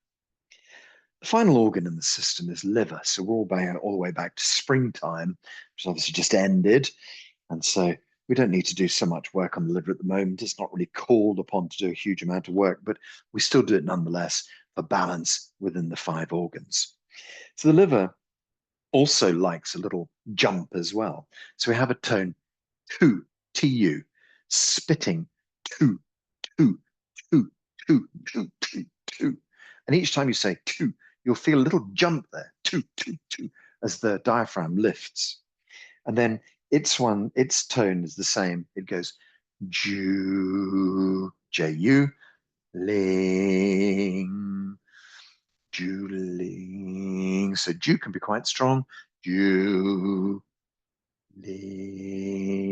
The final organ in the system is liver. So we're all the way back to springtime, which obviously just ended. And so we don't need to do so much work on the liver at the moment. It's not really called upon to do a huge amount of work, but we still do it nonetheless for balance within the 5 organs. So the liver also likes a little jump as well. So we have a tone tu, tu, spitting tu, tu, tu, tu, tu, tu, tu. And each time you say tu, you'll feel a little jump there, tu, tu, tu, as the diaphragm lifts. And then its tone is the same. It goes ju, ju, ling, ju, ling. So ju can be quite strong. Ju, ling.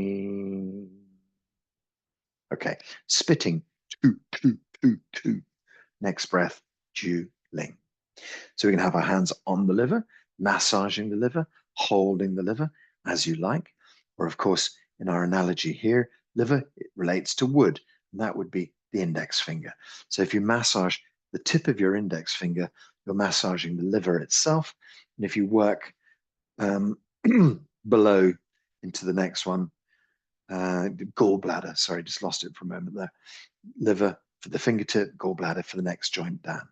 Okay, spitting, tu, tu, tu, tu. Next breath, ju, ling. So we can have our hands on the liver, massaging the liver, holding the liver as you like. Or of course, in our analogy here, liver, it relates to wood, and that would be the index finger. So if you massage the tip of your index finger, you're massaging the liver itself. And if you work below into the next one, gallbladder, sorry, just lost it for a moment there. Liver for the fingertip, gallbladder for the next joint down.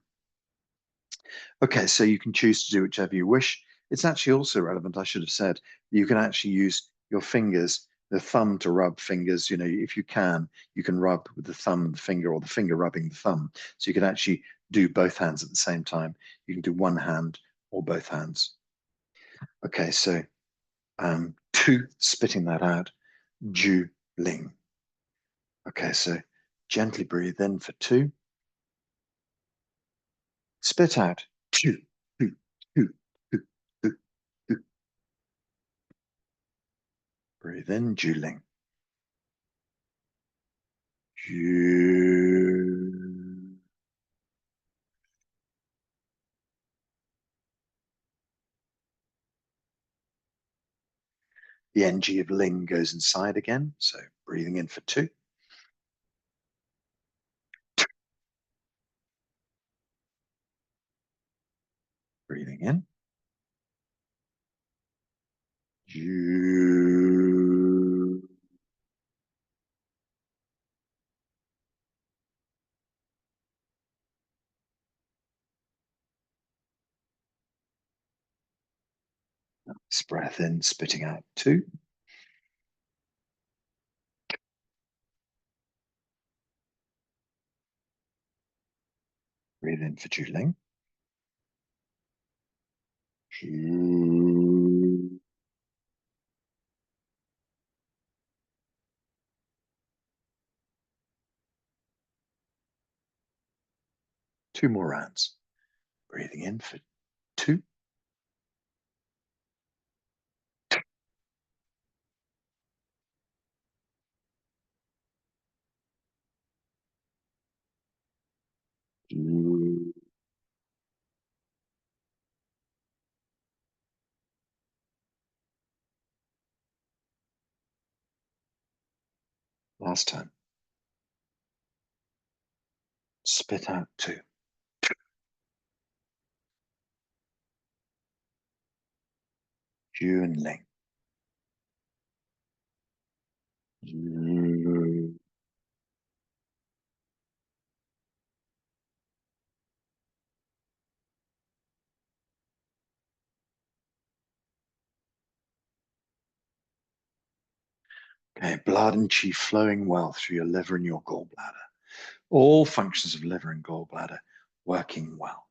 Okay, so you can choose to do whichever you wish. It's actually also relevant, I should have said, you can actually use your fingers, the thumb to rub fingers. You know, if you can rub with the thumb and the finger, or the finger rubbing the thumb. So you can actually do both hands at the same time. You can do one hand or both hands. Okay, so tu, spitting that out, ju, ling. Okay, so gently breathe in for 2. Spit out, tu, tu, tu, tu, tu, tu. Breathe in, ju, ling. Ju. The NG of ling goes inside again, so breathing in for 2. Breathing in. Ju. Nice breath in, spitting out 2. Breathe in for Ju-ling. Ju. 2 more rounds. Breathing in for 2. Ju. Last time. Spit out 2. Ju and ling. Ju. Okay, blood and qi flowing well through your liver and your gallbladder. All functions of liver and gallbladder working well.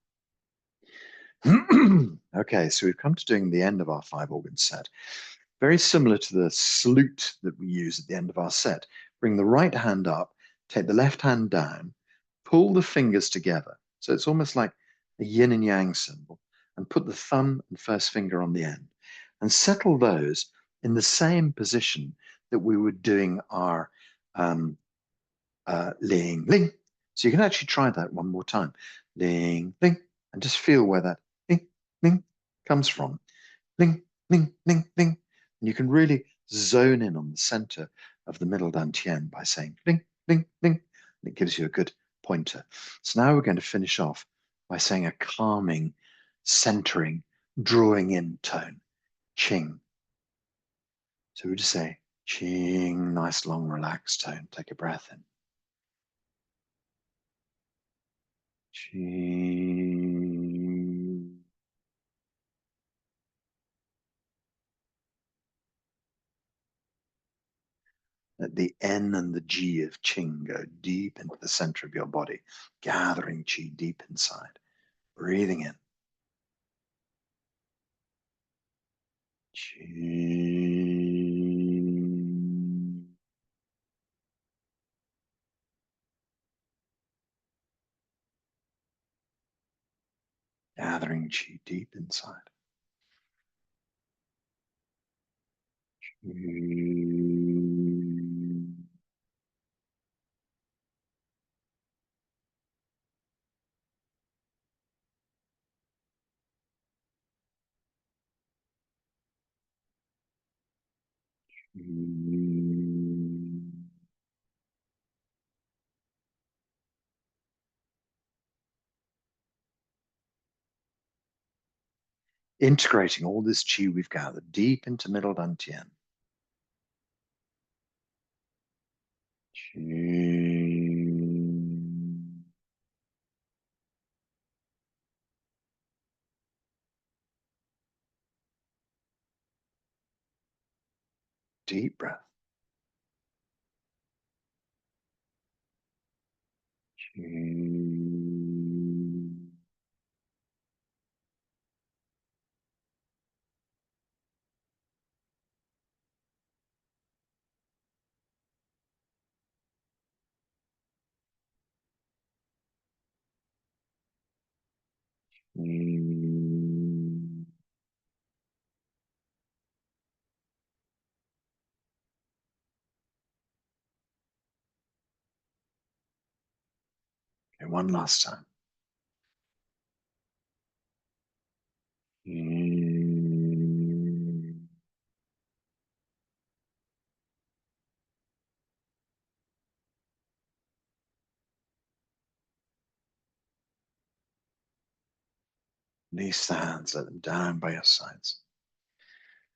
Okay, so we've come to doing the end of our 5 organ set. Very similar to the salute that we use at the end of our set. Bring the right hand up, take the left hand down, pull the fingers together. So it's almost like a yin and yang symbol, and put the thumb and first finger on the end and settle those in the same position that we were doing our ling, ling. So you can actually try that one more time. Ling, ling, and just feel where that ling, ling comes from. Ling, ling, ling, ling. And you can really zone in on the center of the middle dantian by saying ling, ling, ling. And it gives you a good pointer. So now we're going to finish off by saying a calming, centering, drawing in tone. Qing. So we just say Qing, nice long relaxed tone. Take a breath in. Qing. Let the N and the G of Qing go deep into the center of your body, gathering Qi deep inside. Breathing in. Qi. Gathering Qi deep inside. Qi. Integrating all this Qi we've gathered deep into middle dantian. Qi. Deep breath. Qi. Qi. Okay, one last time. Qi. Release the hands, let them down by your sides.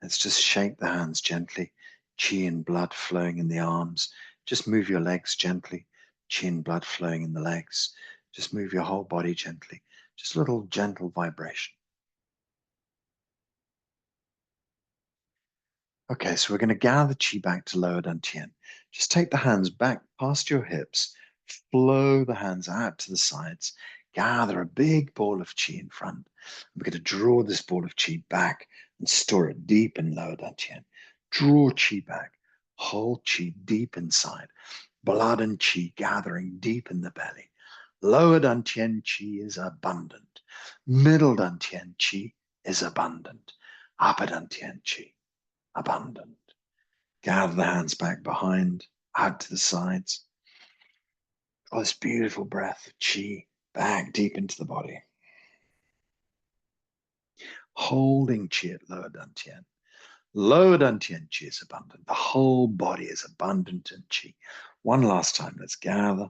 Let's just shake the hands gently. Qi and blood flowing in the arms. Just move your legs gently. Qi and blood flowing in the legs. Just move your whole body gently. Just a little gentle vibration. Okay, so we're going to gather Qi back to lower dantian. Just take the hands back past your hips. Flow the hands out to the sides. Gather a big ball of Qi in front. We're going to draw this ball of Qi back and store it deep in lower dantian. Draw Qi back. Hold Qi deep inside. Blood and Qi gathering deep in the belly. Lower dantian Qi is abundant. Middle dantian Qi is abundant. Upper dantian Qi, abundant. Gather the hands back behind, out to the sides. Draw this beautiful breath of Qi back deep into the body. Holding Qi at lower dantian. Lower dantian Qi is abundant. The whole body is abundant in Qi. One last time, let's gather.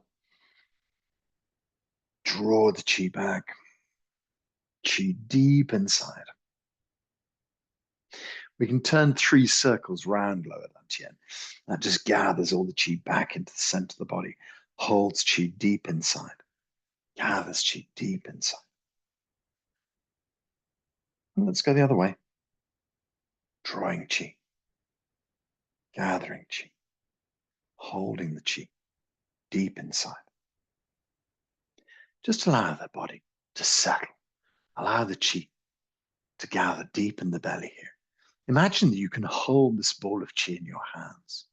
Draw the Qi back. Qi deep inside. We can turn 3 circles round lower dantian. That just gathers all the Qi back into the center of the body. Holds Qi deep inside. Gathers Qi deep inside. And let's go the other way. Drawing Qi. Gathering Qi. Holding the Qi deep inside. Just allow the body to settle. Allow the Qi to gather deep in the belly here. Imagine that you can hold this ball of Qi in your hands.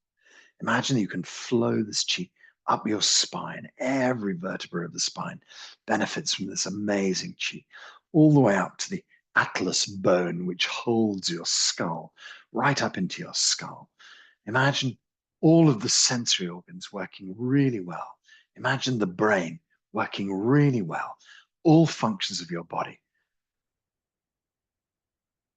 Imagine that you can flow this Qi up your spine. Every vertebra of the spine benefits from this amazing qi, all the way up to the atlas bone, which holds your skull, right up into your skull. Imagine all of the sensory organs working really well. Imagine the brain working really well, all functions of your body.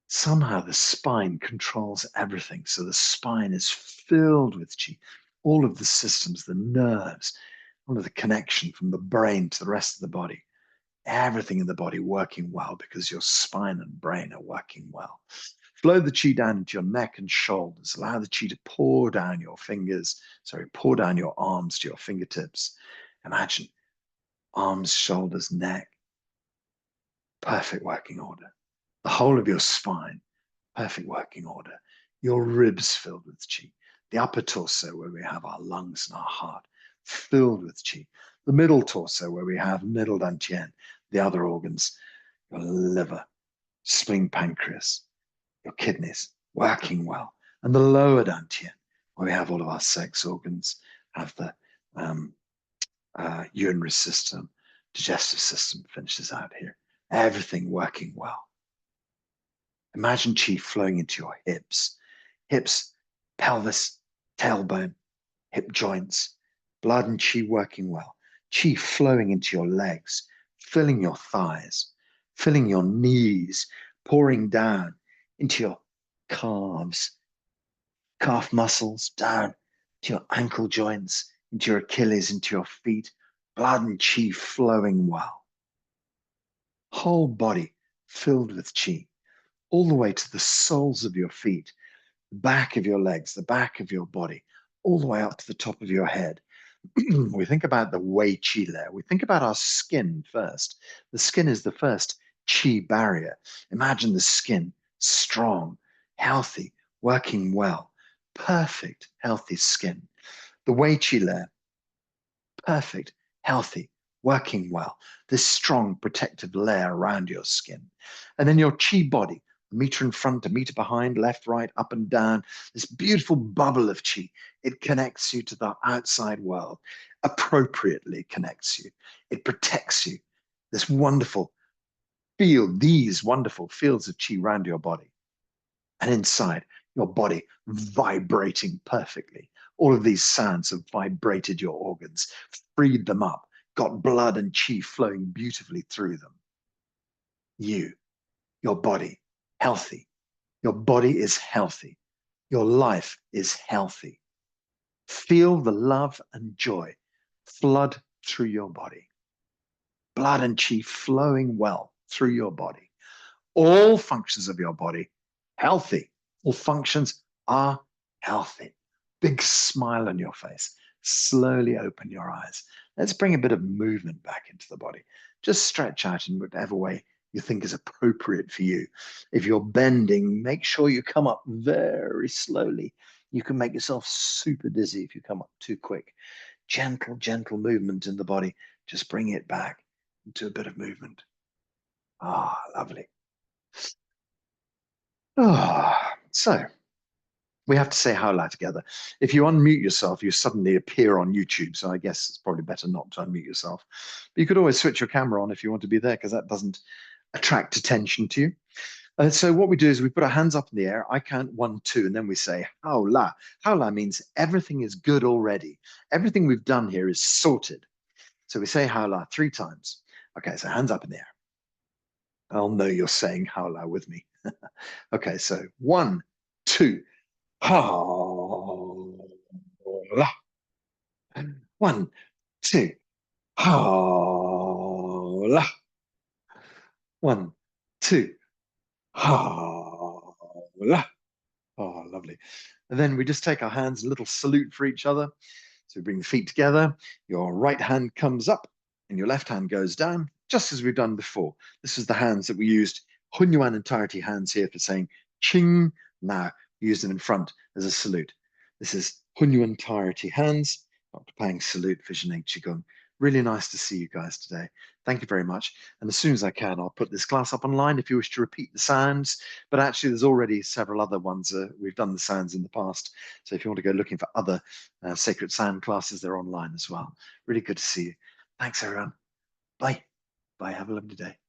Somehow the spine controls everything. So the spine is filled with qi, all of the systems, the nerves, all of the connection from the brain to the rest of the body. Everything in the body working well because your spine and brain are working well. Flow the qi down into your neck and shoulders. Allow the qi to pour down your fingers, pour down your arms to your fingertips. Imagine arms, shoulders, neck, perfect working order. The whole of your spine, perfect working order. Your ribs filled with qi. The upper torso where we have our lungs and our heart filled with qi. The middle torso where we have middle dantian, the other organs, your liver, spleen, pancreas, your kidneys working well. And the lower dantian where we have all of our sex organs, have the urinary system, digestive system finishes out here. Everything working well. Imagine qi flowing into your hips, pelvis, tailbone, hip joints, blood and qi working well. Qi flowing into your legs, filling your thighs, filling your knees, pouring down into your calves, calf muscles, down to your ankle joints, into your Achilles, into your feet, blood and qi flowing well. Whole body filled with qi, all the way to the soles of your feet, the back of your legs, the back of your body, all the way up to the top of your head. We think about the 𝐬𝐤𝐥𝐟 layer. We think about our skin first. The skin is the first qi barrier. Imagine the skin, strong, healthy, working well, perfect, healthy skin. The 𝐬𝐤𝐥𝐟 layer, perfect, healthy, working well. This strong protective layer around your skin. And then your qi body, a meter in front, a meter behind, left, right, up and down, this beautiful bubble of qi. It connects you to the outside world, appropriately connects you. It protects you. This wonderful field, these wonderful fields of qi around your body. And inside your body, vibrating perfectly. All of these sounds have vibrated your organs, freed them up, got blood and qi flowing beautifully through them. You, your body, healthy. Your body is healthy. Your life is healthy. Feel the love and joy flood through your body. Blood and qi flowing well through your body. All functions of your body healthy. All functions are healthy. Big smile on your face. Slowly open your eyes. Let's bring a bit of movement back into the body. Just stretch out in whatever way you think is appropriate for you. If you're bending, make sure you come up very slowly. You can make yourself super dizzy if you come up too quick. Gentle, gentle movement in the body. Just bring it back into a bit of movement. Ah, lovely. Ah, so we have to say 𝐸𝐿a together. If you unmute yourself, you suddenly appear on YouTube. So I guess it's probably better not to unmute yourself. But you could always switch your camera on if you want to be there, because that doesn't attract attention to you. So what we do is we put our hands up in the air. I count 1, 2, and then we say 𝐸𝐿a. 𝐸𝐿a means everything is good already. Everything we've done here is sorted. So we say 𝐸𝐿a 3 times. Okay, so hands up in the air. I'll know you're saying 𝐸𝐿a with me. Okay, so 1, 2, 𝐸𝐿a. 1, 2, 𝐸𝐿a. 1, 2, 𝐸𝐿a. Oh, lovely. And then we just take our hands, a little salute for each other. So we bring the feet together. Your right hand comes up and your left hand goes down, just as we've done before. This is the hands that we used, Yuan entirety hands here for saying ching. Now we use them in front as a salute. This is Yuan entirety hands, Dr. Pang's salute for Qigong, Really nice to see you guys today. Thank you very much. And as soon as I can, I'll put this class up online if you wish to repeat the sounds. But actually, there's already several other ones. We've done the sounds in the past. So if you want to go looking for other sacred sound classes, they're online as well. Really good to see you. Thanks, everyone. Bye. Bye. Have a lovely day.